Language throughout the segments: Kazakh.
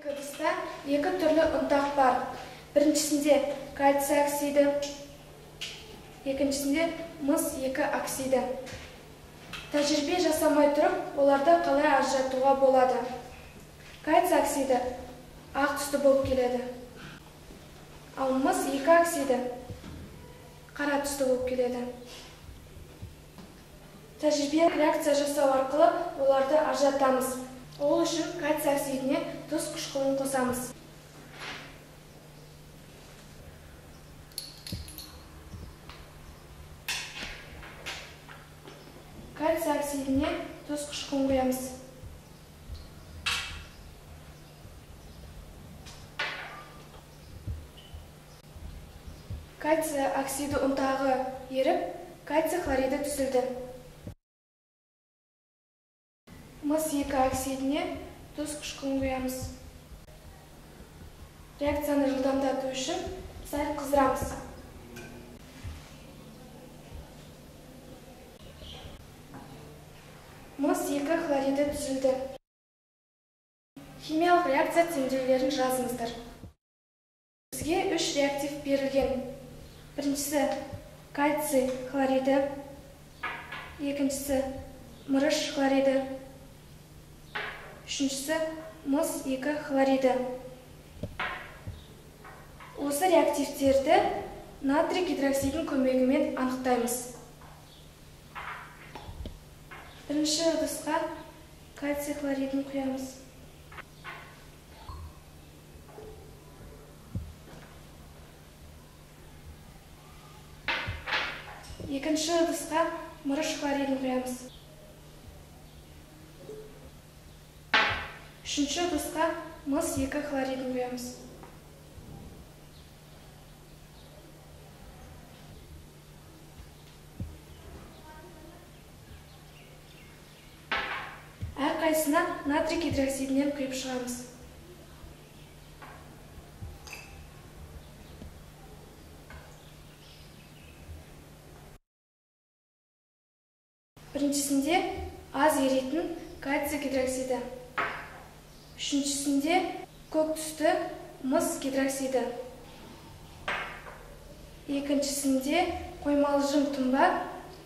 Ыдыста екі түрлі ұнтақ бар. Біріншісінде кальций оксиді, екіншісінде мыс 2 оксиді. Тәжірибе жасамай тұрып, оларды қалай ажыратуға болады? Кальций оксиді ақ түсті болып келеді. Ал мыс 2 оксиді қара түсті болып келеді. Тәжірибе реакция жасау арқылы оларды ажыратамыз. Ол үшін кальций оксидіне тұз қышқылын қосамыз. Кальций оксидіне тұз қышқылын қоямыз. Кальций оксиді ұнтағы еріп, кальций хлориді түзілді. Мыс 2 оксидіне тұз қышқылын қоямыз. Реакцияны жылдамдату үшін сәл қыздырамыз. Мыс 2 хлориді түзілді. Химиялық реакция теңдеулерін жазыңыздар. Бізге 3 реактив берілген. Біріншісі кальций хлориді, екіншісі мырыш хлориді, үшіншісі мыс 2 хлориді. Осы реактивтерді натрий гидроксидінің көмегімен анықтаймыз. Бірінші ыдысқа кальций хлоридін құямыз. Екінші ыдысқа мырыш хлоридін құямыз. Үшінші ыдысқа мыс 2 хлоридін құямыз. Әрқайсына натрий гидроксидінен құйып шығамыз. Біріншісінде аз еритін кальций гидроксиді, үшіншісінде көк түсті мыс гидроксиді, екіншісінде қоймалы жым тұнба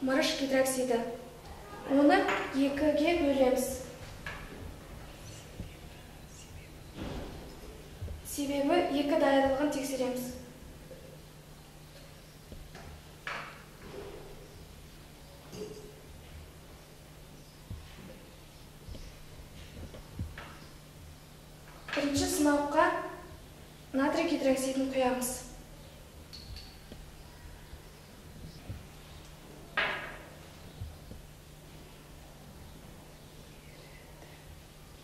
мырыш гидроксиді. Оны 2-ге бөлеміз. Себебі 2 дайырлығын тексереміз. Бірінші сынауға натрий гидроксидін құямыз.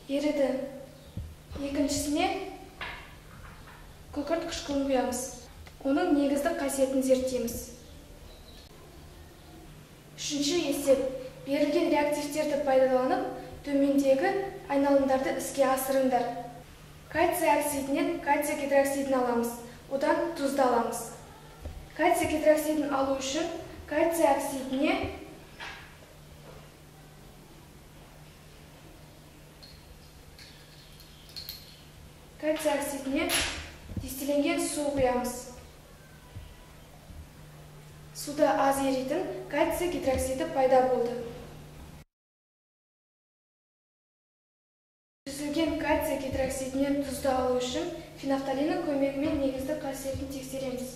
Еріді. Екіншісіне күкірт қышқылын құямыз. Оның негіздік қасиетін зерттейміз. Үшінші есеп. Берілген реактивтерді пайдаланып, төмендегі айналымдарды іске асырыңдар. Кальций оксидінен кальций гидроксидін аламыз. Одан тұзды аламыз. Кальций гидроксидін алу үшін кальций оксидіне дистилленген су құямыз. Суда аз еритін кальций гидроксиді пайда болды. Түзілген кальций гидроксидінен тұзды алу үшін фенофталиннің көмегімен негіздік қасиетін тексереміз.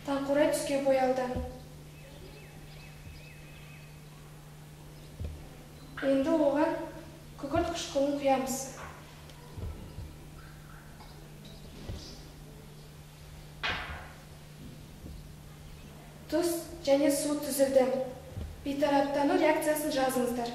Таңқурай түске боялды. Енді оған күкірт қышқылын құямыз. Тұз және су түзілді. Бейтараптану реакциясын жазыңыздар.